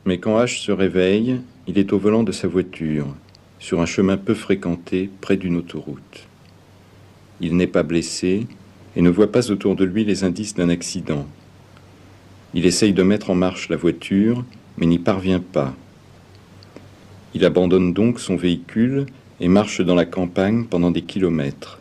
Mais quand H se réveille, il est au volant de sa voiture, sur un chemin peu fréquenté près d'une autoroute. Il n'est pas blessé et ne voit pas autour de lui les indices d'un accident. Il essaye de mettre en marche la voiture, mais n'y parvient pas. Il abandonne donc son véhicule et marche dans la campagne pendant des kilomètres.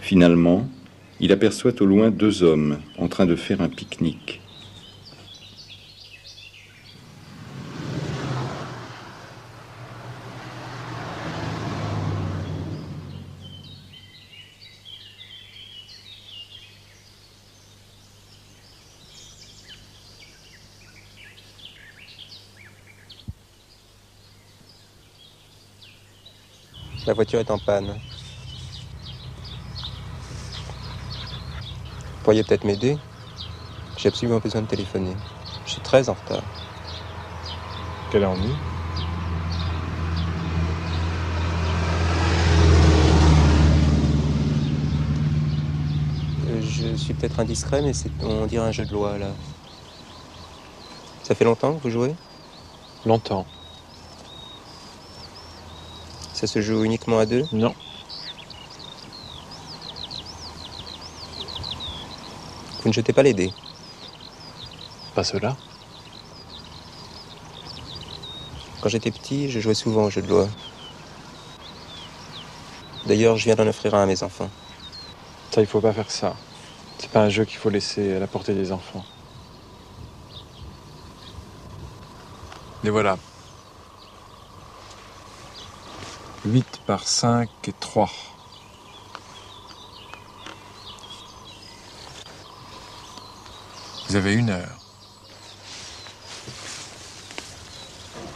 Finalement, il aperçoit au loin deux hommes en train de faire un pique-nique. La voiture est en panne. Vous pourriez peut-être m'aider? J'ai absolument besoin de téléphoner. Je suis très en retard. Quel ennui. Je suis peut-être indiscret, mais on dirait un jeu de loi, là. Ça fait longtemps que vous jouez? Longtemps. Ça se joue uniquement à deux? Non. Vous ne jetez pas les dés? Pas cela. Quand j'étais petit, je jouais souvent aux jeux de loi. D'ailleurs, je viens d'en offrir un à mes enfants. Ça, il faut pas faire ça. C'est pas un jeu qu'il faut laisser à la portée des enfants. Et voilà. 8 par 5 et 3. Vous avez 1 heure.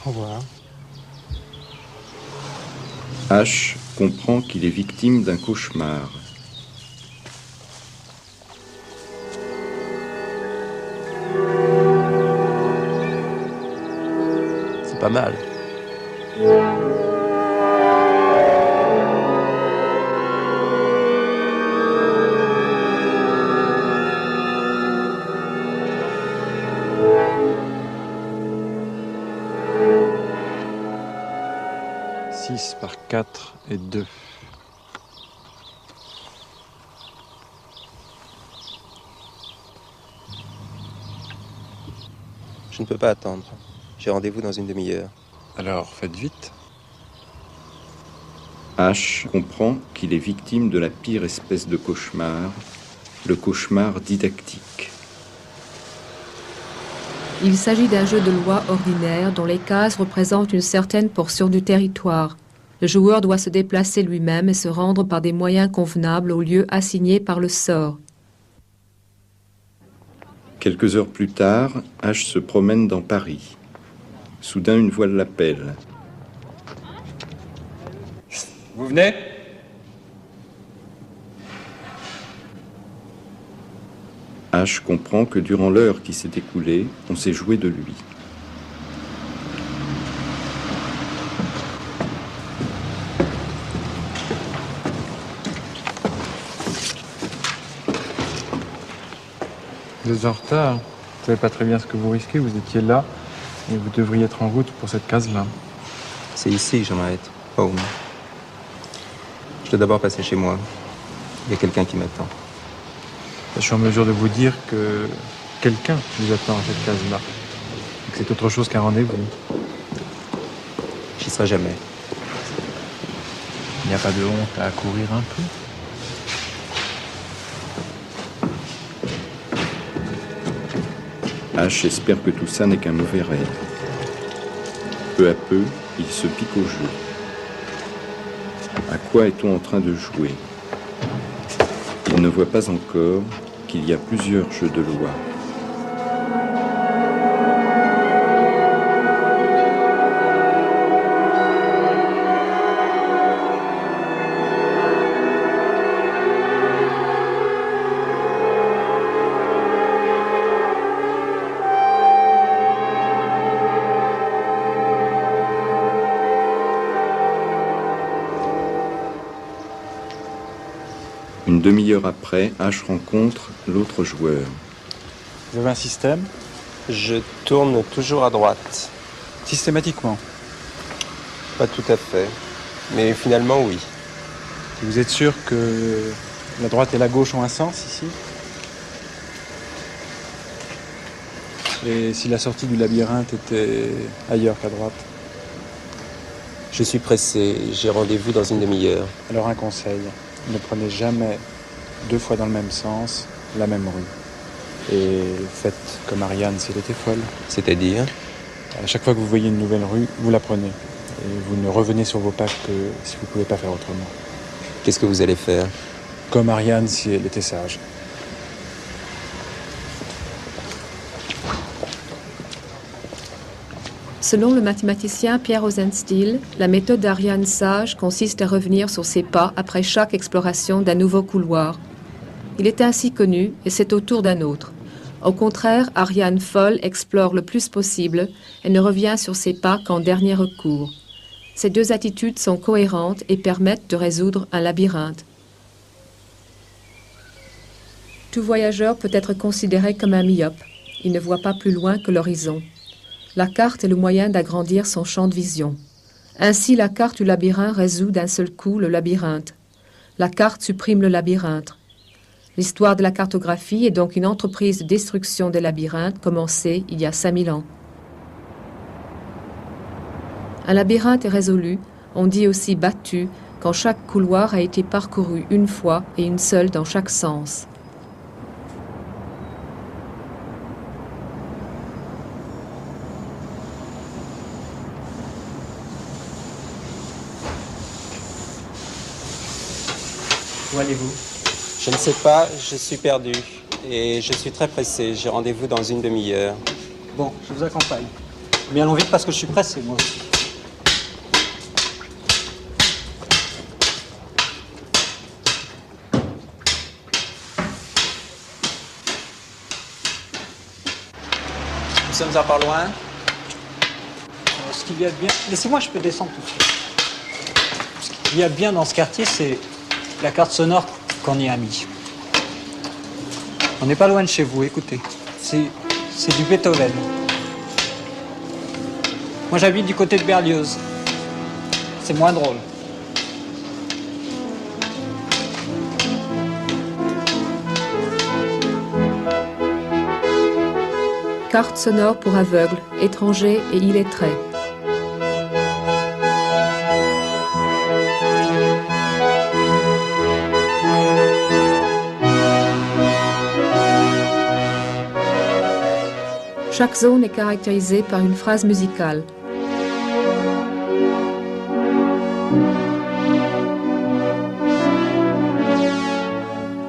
Au revoir. H comprend qu'il est victime d'un cauchemar. C'est pas mal. Par 4 et 2. Je ne peux pas attendre. J'ai rendez-vous dans une demi-heure. Alors, faites vite. H comprend qu'il est victime de la pire espèce de cauchemar, le cauchemar didactique. Il s'agit d'un jeu de loi ordinaire dont les cases représentent une certaine portion du territoire. Le joueur doit se déplacer lui-même et se rendre par des moyens convenables au lieu assigné par le sort. Quelques heures plus tard, H se promène dans Paris. Soudain, une voix l'appelle. Vous venez? H comprend que durant l'heure qui s'est écoulée, on s'est joué de lui. Vous êtes en retard. Vous savez pas très bien ce que vous risquez. Vous étiez là et vous devriez être en route pour cette case-là. C'est ici que j'aimerais être. Home. Je dois d'abord passer chez moi. Il y a quelqu'un qui m'attend. Je suis en mesure de vous dire que quelqu'un vous attend à cette case-là. Et que c'est autre chose qu'un rendez-vous. J'y serai jamais. Il n'y a pas de honte à courir un peu? H espère que tout ça n'est qu'un mauvais rêve. Peu à peu, il se pique au jeu. À quoi est-on en train de jouer? Il ne voit pas encore qu'il y a plusieurs jeux de loi. Une demi-heure après, Ash rencontre l'autre joueur. Vous avez un système? Je tourne toujours à droite. Systématiquement. Pas tout à fait. Mais finalement, oui. Vous êtes sûr que la droite et la gauche ont un sens ici? Et si la sortie du labyrinthe était ailleurs qu'à droite? Je suis pressé. J'ai rendez-vous dans une demi-heure. Alors un conseil, ne prenez jamais 2 fois dans le même sens la même rue. Et faites comme Ariane si elle était folle. C'est-à-dire? À chaque fois que vous voyez une nouvelle rue, vous la prenez. Et vous ne revenez sur vos pas que si vous ne pouvez pas faire autrement. Qu'est-ce que vous allez faire? Comme Ariane si elle était sage. Selon le mathématicien Pierre Rosenstiel, la méthode d'Ariane sage consiste à revenir sur ses pas après chaque exploration d'un nouveau couloir. Il est ainsi connu et c'est au tour d'un autre. Au contraire, Ariane folle explore le plus possible et ne revient sur ses pas qu'en dernier recours. Ces deux attitudes sont cohérentes et permettent de résoudre un labyrinthe. Tout voyageur peut être considéré comme un myope. Il ne voit pas plus loin que l'horizon. La carte est le moyen d'agrandir son champ de vision. Ainsi, la carte du labyrinthe résout d'un seul coup le labyrinthe. La carte supprime le labyrinthe. L'histoire de la cartographie est donc une entreprise de destruction des labyrinthes commencée il y a 5000 ans. Un labyrinthe est résolu, on dit aussi battu, quand chaque couloir a été parcouru une fois et une seule dans chaque sens. Où allez-vous? Je ne sais pas, je suis perdu. Et je suis très pressé. J'ai rendez-vous dans une demi-heure. Bon, je vous accompagne. Mais allons vite parce que je suis pressé, moi aussi. Nous sommes à pas loin. Ce qu'il y a de bien... Laissez-moi, je peux descendre tout de suite. Ce qu'il y a de bien dans ce quartier, c'est la carte sonore qu'on y a mis. On n'est pas loin de chez vous, écoutez. C'est du Beethoven. Moi, j'habite du côté de Berlioz. C'est moins drôle. Carte sonore pour aveugles, étrangers et illettrés. Chaque zone est caractérisée par une phrase musicale.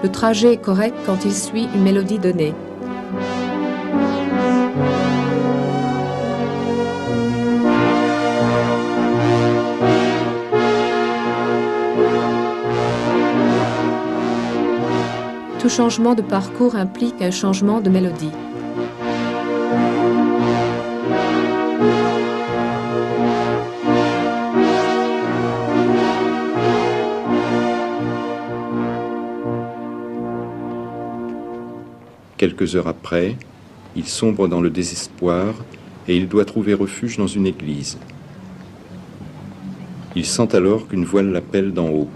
Le trajet est correct quand il suit une mélodie donnée. Tout changement de parcours implique un changement de mélodie. Quelques heures après, il sombre dans le désespoir et il doit trouver refuge dans une église. Il sent alors qu'une voix l'appelle d'en haut.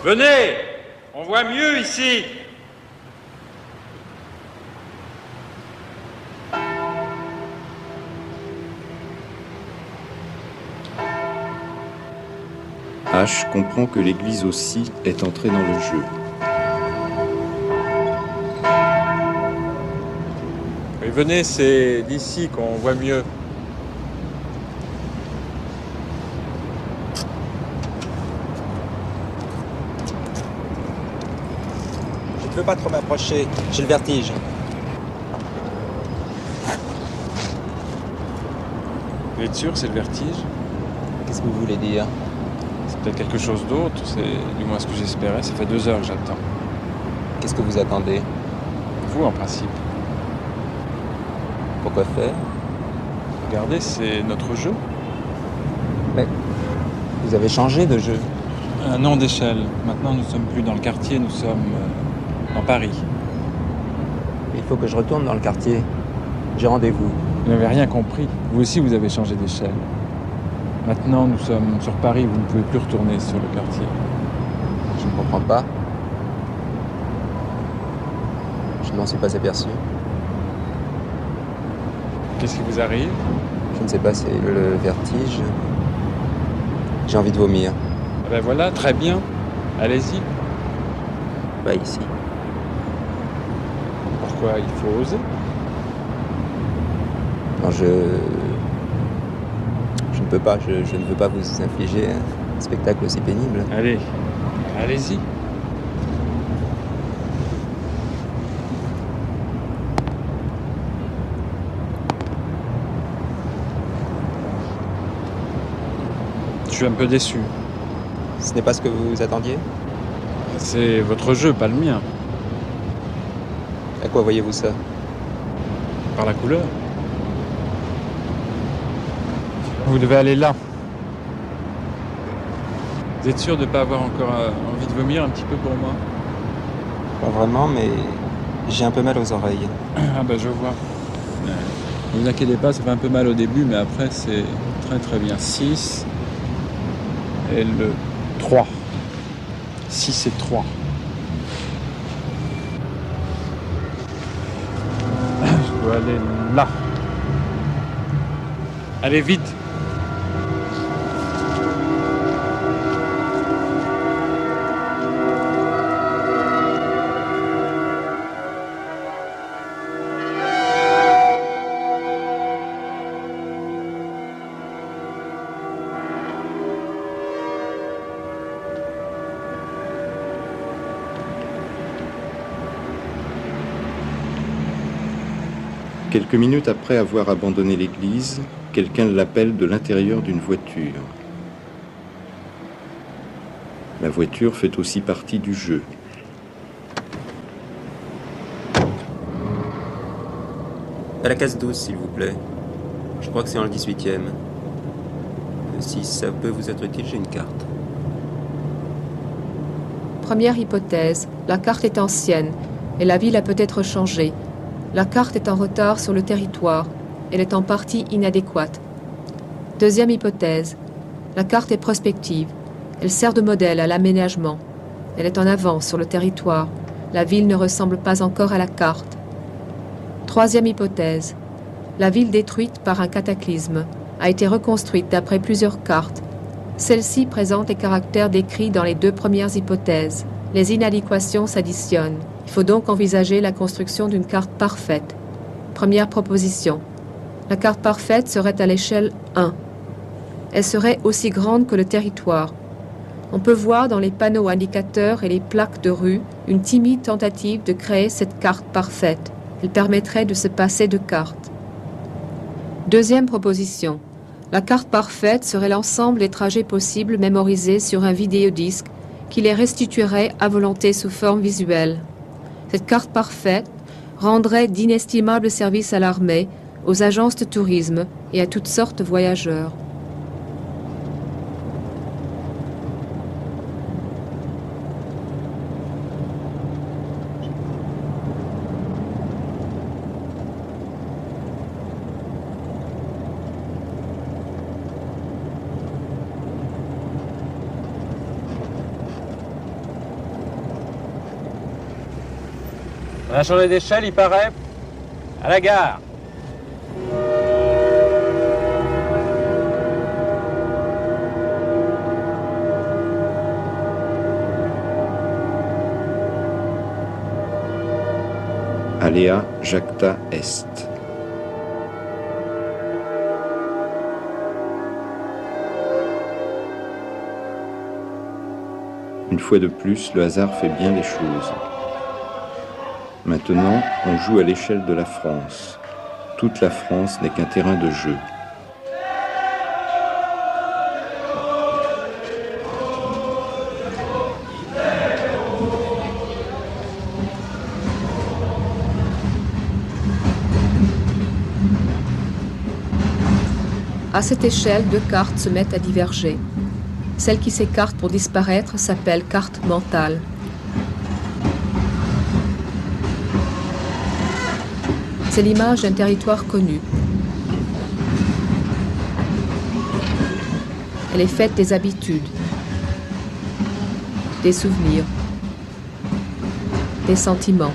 Venez, on voit mieux ici. H comprend que l'église aussi est entrée dans le jeu. Oui, venez, c'est d'ici qu'on voit mieux. Je ne veux pas trop m'approcher. J'ai le vertige. Vous êtes sûr, c'est le vertige? Qu'est-ce que vous voulez dire? C'est peut-être quelque chose d'autre, c'est du moins ce que j'espérais. Ça fait 2 heures que j'attends. Qu'est-ce que vous attendez? Vous, en principe. Pourquoi faire? Regardez, c'est notre jeu. Mais Vous avez changé de jeu. Un nom d'échelle. Maintenant, nous ne sommes plus dans le quartier, nous sommes dans Paris. Il faut que je retourne dans le quartier. J'ai rendez-vous. Vous n'avez rien compris. Vous aussi, vous avez changé d'échelle. Maintenant, nous sommes sur Paris, vous ne pouvez plus retourner sur le quartier. Je ne comprends pas. Je ne m'en suis pas aperçu. Qu'est-ce qui vous arrive? Je ne sais pas, c'est le vertige. J'ai envie de vomir. Ah ben voilà, très bien. Allez-y. Pas ici. Pourquoi? Il faut oser. Non, je ne peux pas. Je ne veux pas vous infliger un spectacle aussi pénible. Allez, allez-y. Je suis un peu déçu. Ce n'est pas ce que vous attendiez? C'est votre jeu, pas le mien. À quoi voyez-vous ça? Par la couleur. Vous devez aller là. Vous êtes sûr de ne pas avoir encore envie de vomir un petit peu pour moi? Pas vraiment, mais j'ai un peu mal aux oreilles. Ah bah je vois. Ne vous inquiétez pas, ça fait un peu mal au début, mais après c'est très très bien. 6 et le 3. 6 et 3. Je dois aller là. Allez vite. Quelques minutes après avoir abandonné l'église, quelqu'un l'appelle de l'intérieur d'une voiture. La voiture fait aussi partie du jeu. À la case 12, s'il vous plaît. Je crois que c'est en le 18e. Si ça peut vous être utile, j'ai une carte. Première hypothèse, la carte est ancienne et la ville a peut-être changé. La carte est en retard sur le territoire. Elle est en partie inadéquate. Deuxième hypothèse, la carte est prospective. Elle sert de modèle à l'aménagement. Elle est en avance sur le territoire. La ville ne ressemble pas encore à la carte. Troisième hypothèse, la ville détruite par un cataclysme a été reconstruite d'après plusieurs cartes. Celle-ci présente les caractères décrits dans les deux premières hypothèses. Les inadéquations s'additionnent. Il faut donc envisager la construction d'une carte parfaite. Première proposition. La carte parfaite serait à l'échelle 1. Elle serait aussi grande que le territoire. On peut voir dans les panneaux indicateurs et les plaques de rue une timide tentative de créer cette carte parfaite. Elle permettrait de se passer de cartes. Deuxième proposition. La carte parfaite serait l'ensemble des trajets possibles mémorisés sur un vidéodisque qui les restituerait à volonté sous forme visuelle. Cette carte parfaite rendrait d'inestimables services à l'armée, aux agences de tourisme et à toutes sortes de voyageurs. On a changé d'échelle, il paraît. À la gare. Alea Jacta Est. Une fois de plus, le hasard fait bien les choses. Maintenant, on joue à l'échelle de la France. Toute la France n'est qu'un terrain de jeu. À cette échelle, deux cartes se mettent à diverger. Celle qui s'écarte pour disparaître s'appelle carte mentale. C'est l'image d'un territoire connu. Elle est faite des habitudes, des souvenirs, des sentiments.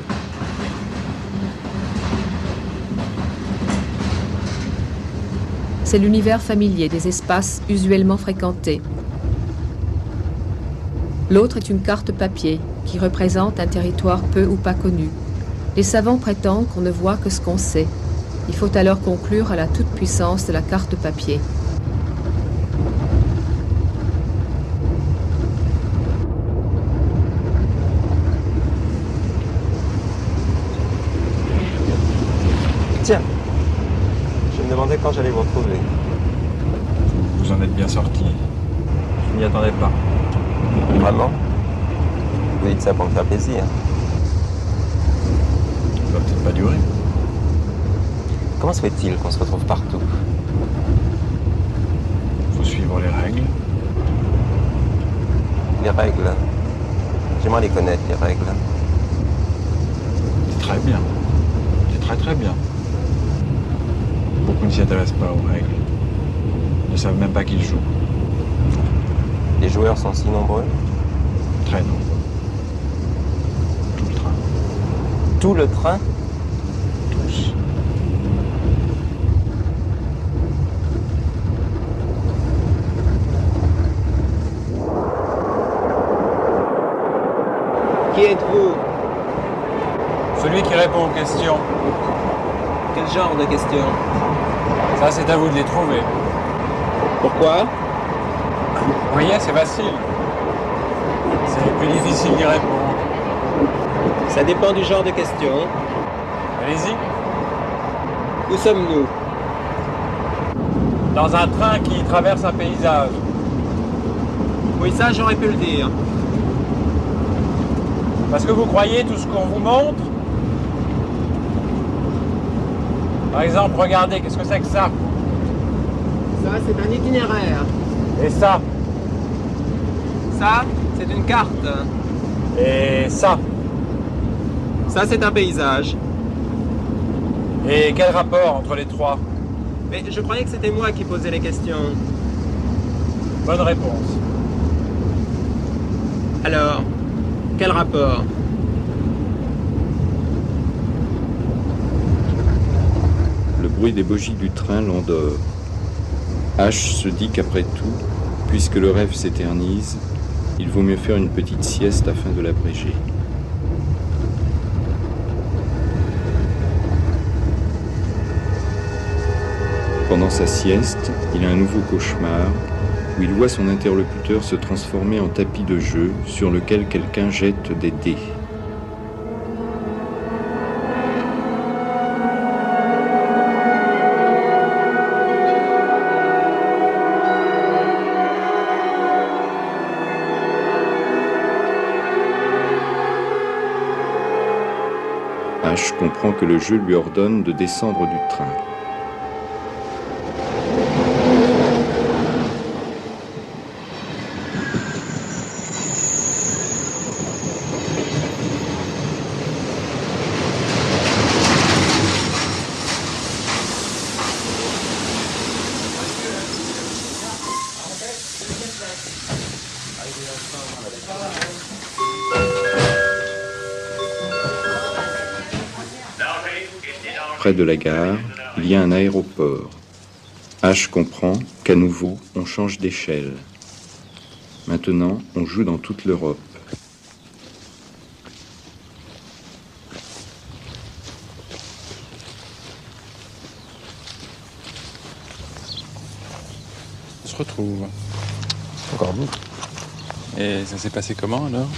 C'est l'univers familier des espaces usuellement fréquentés. L'autre est une carte papier qui représente un territoire peu ou pas connu. Les savants prétendent qu'on ne voit que ce qu'on sait. Il faut alors conclure à la toute-puissance de la carte papier. Tiens, je me demandais quand j'allais vous retrouver. Vous en êtes bien sorti. Je n'y attendais pas. Vraiment? Vous dites ça pour me faire plaisir. Ça va peut-être pas durer. Comment se fait-il qu'on se retrouve partout? Faut suivre les règles. Les règles. J'aimerais les connaître, les règles. C'est très bien. C'est très très bien. Beaucoup ne s'y intéressent pas aux règles. Ils ne savent même pas qu'ils jouent. Les joueurs sont si nombreux? Très nombreux. Tout le train. Tout le train? Tous. Qui êtes-vous? Celui qui répond aux questions. Quel genre de questions? Ça, c'est à vous de les trouver. Pourquoi? Vous voyez, c'est facile. C'est plus difficile d'y répondre. Ça dépend du genre de questions. Allez-y. Où sommes-nous? Dans un train qui traverse un paysage. Oui, ça, j'aurais pu le dire. Parce que vous croyez tout ce qu'on vous montre. Par exemple, regardez, qu'est-ce que c'est que ça? Ça, c'est un itinéraire. Et ça? Ça, c'est une carte. Et ça? Ça, c'est un paysage. Et quel rapport entre les trois? Mais je croyais que c'était moi qui posais les questions. Bonne réponse. Alors, quel rapport? Le bruit des bogies du train l'endort. H se dit qu'après tout, puisque le rêve s'éternise, il vaut mieux faire une petite sieste afin de l'abréger. Pendant sa sieste, il a un nouveau cauchemar où il voit son interlocuteur se transformer en tapis de jeu sur lequel quelqu'un jette des dés. H comprend que le jeu lui ordonne de descendre du train. Près de la gare, il y a un aéroport. H comprend qu'à nouveau, on change d'échelle. Maintenant, on joue dans toute l'Europe. On se retrouve. Encore vous. Et ça s'est passé comment alors?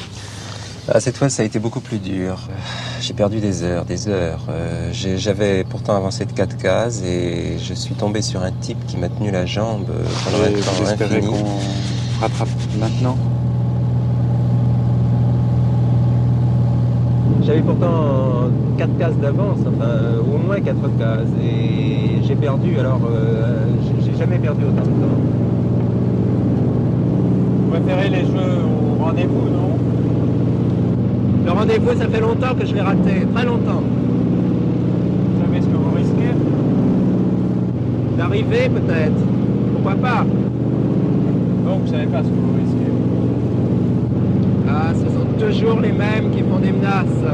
Ah, cette fois, ça a été beaucoup plus dur. J'ai perdu des heures, des heures. J'avais pourtant avancé de 4 cases et je suis tombé sur un type qui m'a tenu la jambe pendant un temps J'espérais infini. qu'on rattrape maintenant. J'avais pourtant 4 cases d'avance, enfin au moins 4 cases. Et j'ai perdu, alors j'ai jamais perdu autant de temps. préférez les jeux au rendez-vous, non? Le rendez-vous, ça fait longtemps que je l'ai raté, très longtemps. Vous savez ce que vous risquez? D'arriver peut-être, pourquoi pas? Donc vous savez pas ce que vous risquez. Ah, ce sont toujours les mêmes qui font des menaces.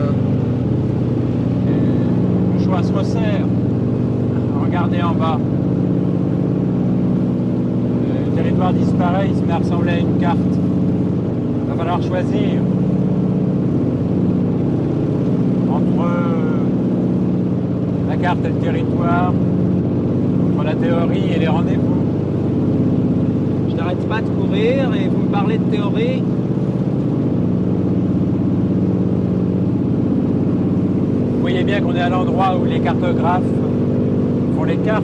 Le choix se resserre. Regardez en bas. Le territoire disparaît, il se met à ressembler à une carte. Il va falloir choisir entre la carte et le territoire, entre la théorie et les rendez-vous. Je n'arrête pas de courir et vous me parlez de théorie. Vous voyez bien qu'on est à l'endroit où les cartographes font les cartes.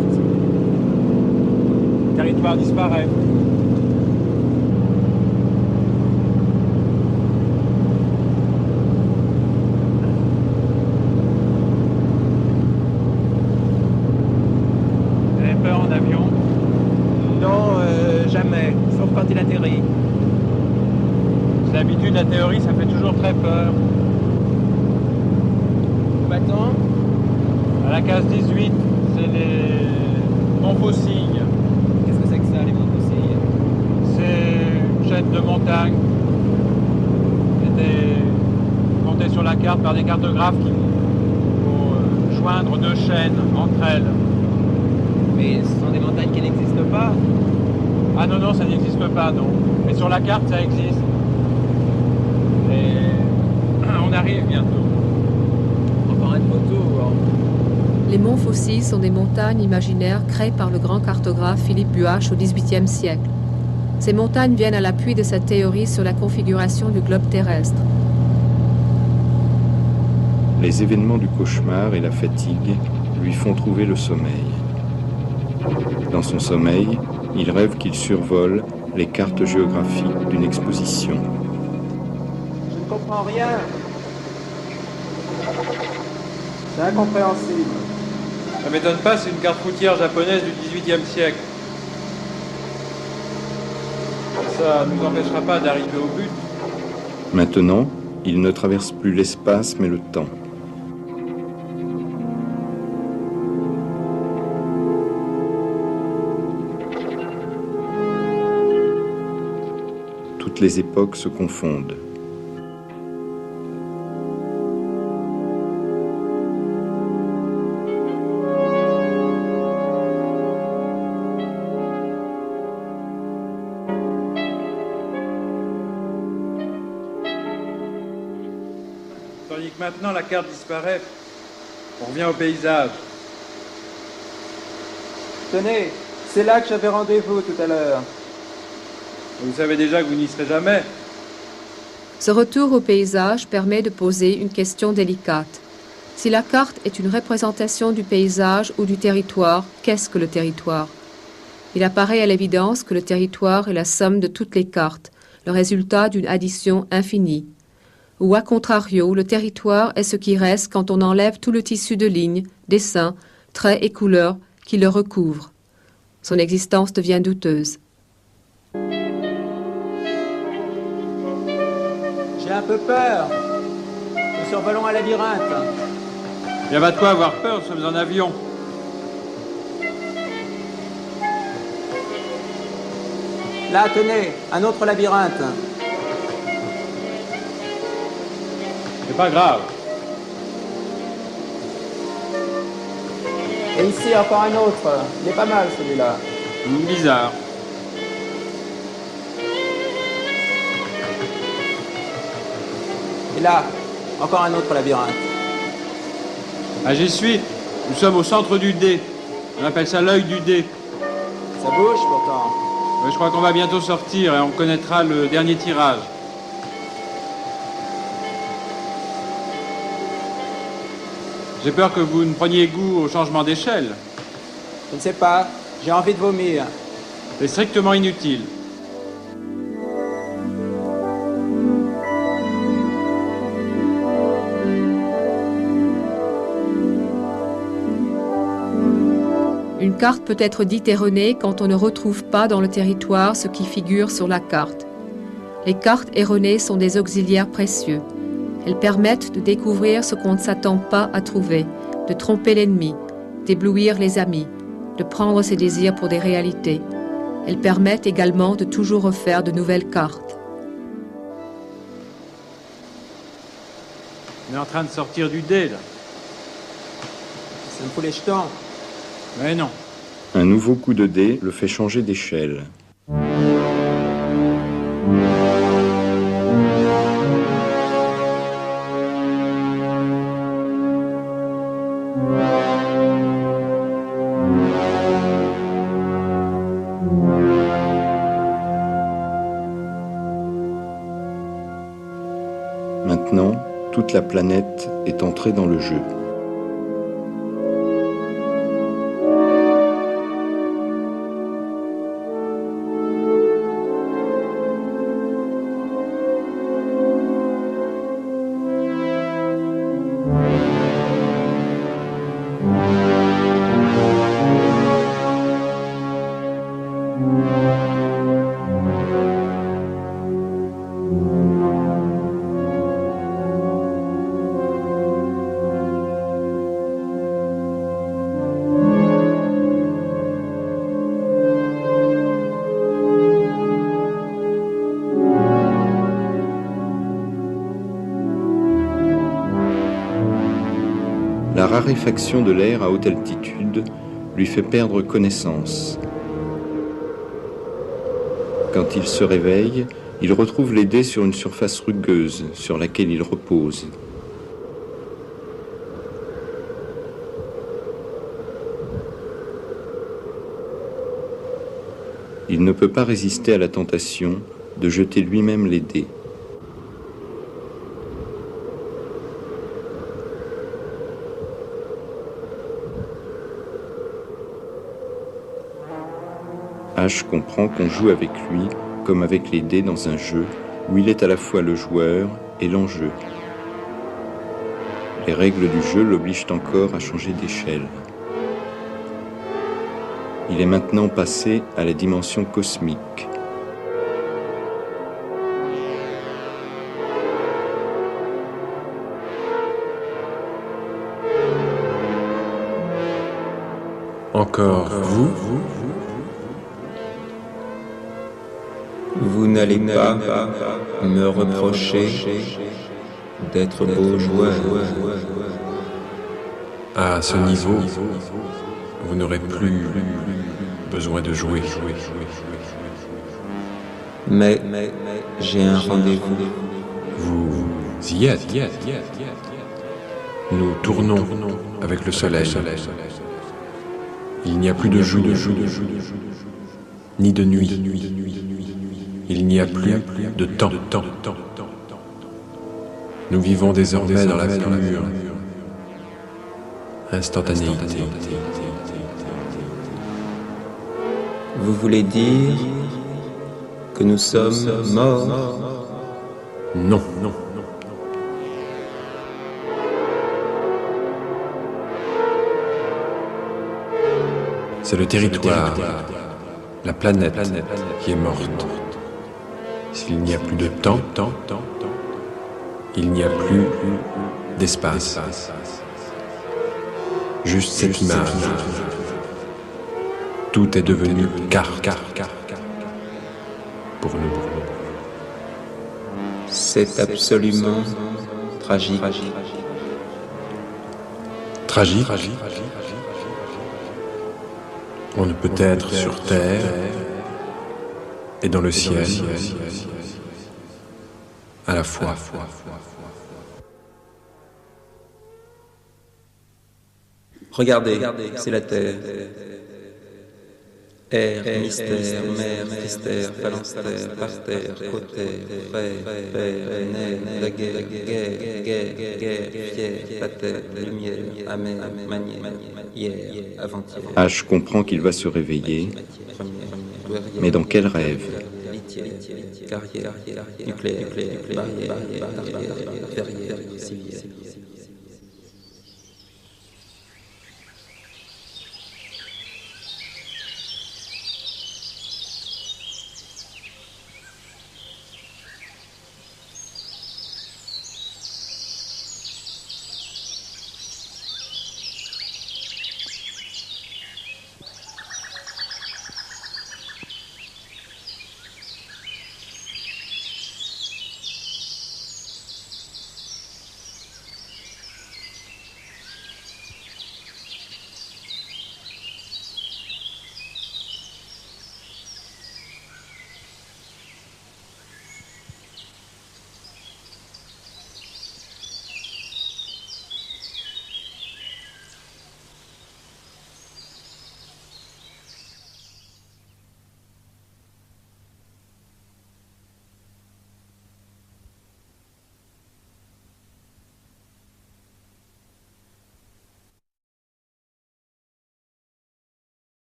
Le territoire disparaît. Vous avez peur en avion? Non, jamais, sauf quand il atterrit. D'habitude, la théorie, ça fait toujours très peur. Maintenant, À la case 18, c'est les Montfaucilles. qu'est-ce que c'est que ça, les Montfaucilles? C'est une chaîne de montagne qui était montée sur la carte par des cartographes qui vont joindre deux chaînes entre elles. Mais ce sont des montagnes qui n'existent pas. Ah non, non, ça n'existe pas, non. Mais sur la carte, ça existe. Et on arrive bientôt. Encore un photo. Les monts fossiles sont des montagnes imaginaires créées par le grand cartographe Philippe Buache au XVIIIe siècle. Ces montagnes viennent à l'appui de sa théorie sur la configuration du globe terrestre. Les événements du cauchemar et la fatigue lui font trouver le sommeil. Dans son sommeil, il rêve qu'il survole les cartes géographiques d'une exposition. Je ne comprends rien. C'est incompréhensible. Ça m'étonne pas, c'est une carte routière japonaise du XVIIIe siècle. Ça ne nous empêchera pas d'arriver au but. Maintenant, il ne traverse plus l'espace mais le temps. Toutes les époques se confondent. Tandis que maintenant la carte disparaît, on revient au paysage. Tenez, c'est là que j'avais rendez-vous tout à l'heure. Vous savez déjà que vous n'y serez jamais. Ce retour au paysage permet de poser une question délicate. Si la carte est une représentation du paysage ou du territoire, qu'est-ce que le territoire? Il apparaît à l'évidence que le territoire est la somme de toutes les cartes, le résultat d'une addition infinie. Ou à contrario, le territoire est ce qui reste quand on enlève tout le tissu de lignes, dessins, traits et couleurs qui le recouvrent. Son existence devient douteuse. J'ai un peu peur. Nous survolons un labyrinthe. Il n'y a pas de quoi avoir peur, nous sommes en avion. Là, tenez, un autre labyrinthe. C'est pas grave. Et ici, encore un autre. Il est pas mal, celui-là. Bizarre. Et là, encore un autre labyrinthe. Ah, j'y suis. Nous sommes au centre du dé. On appelle ça l'œil du dé. Ça bouge, pourtant. Je crois qu'on va bientôt sortir et on connaîtra le dernier tirage. J'ai peur que vous ne preniez goût au changement d'échelle. Je ne sais pas. J'ai envie de vomir. C'est strictement inutile. Une carte peut être dite erronée quand on ne retrouve pas dans le territoire ce qui figure sur la carte. Les cartes erronées sont des auxiliaires précieux. Elles permettent de découvrir ce qu'on ne s'attend pas à trouver, de tromper l'ennemi, d'éblouir les amis, de prendre ses désirs pour des réalités. Elles permettent également de toujours refaire de nouvelles cartes. On est en train de sortir du dé, là. Ça me fout les jetons. Mais non. Un nouveau coup de dé le fait changer d'échelle. Maintenant, toute la planète est entrée dans le jeu. La raréfaction de l'air à haute altitude lui fait perdre connaissance. Quand il se réveille, il retrouve les dés sur une surface rugueuse sur laquelle il repose. Il ne peut pas résister à la tentation de jeter lui-même les dés. H comprend qu'on joue avec lui comme avec les dés dans un jeu où il est à la fois le joueur et l'enjeu. Les règles du jeu l'obligent encore à changer d'échelle. Il est maintenant passé à la dimension cosmique. Encore vous? Vous n'allez pas me reprocher d'être beau joueur. À ce niveau, vous n'aurez plus besoin de jouer. Mais j'ai un rendez-vous. Vous y êtes. Nous tournons avec le soleil. Il n'y a plus de jour, ni de nuit. Il n'y a plus de temps. Nous vivons désormais dans la pure instantanéité. Vous voulez dire que nous sommes morts? Non. C'est le territoire, la planète qui est morte. S'il n'y a plus de temps, il n'y a plus d'espace. Juste cette image. Tout est devenu carte pour nous. C'est absolument tragique. Tragique. On ne peut être sur terre et dans le ciel à la fois. Regardez, c'est la terre. Air, mystère, mer, mystère, phalanstère, parterre, côté, frère, nerf, daguerre, guerre, fier, pater, lumière, amer, manière, hier, avant-hier. H comprend qu'il va se réveiller, mais dans quel rêve? Carrière, nucléaire, barrière, verrière, civière.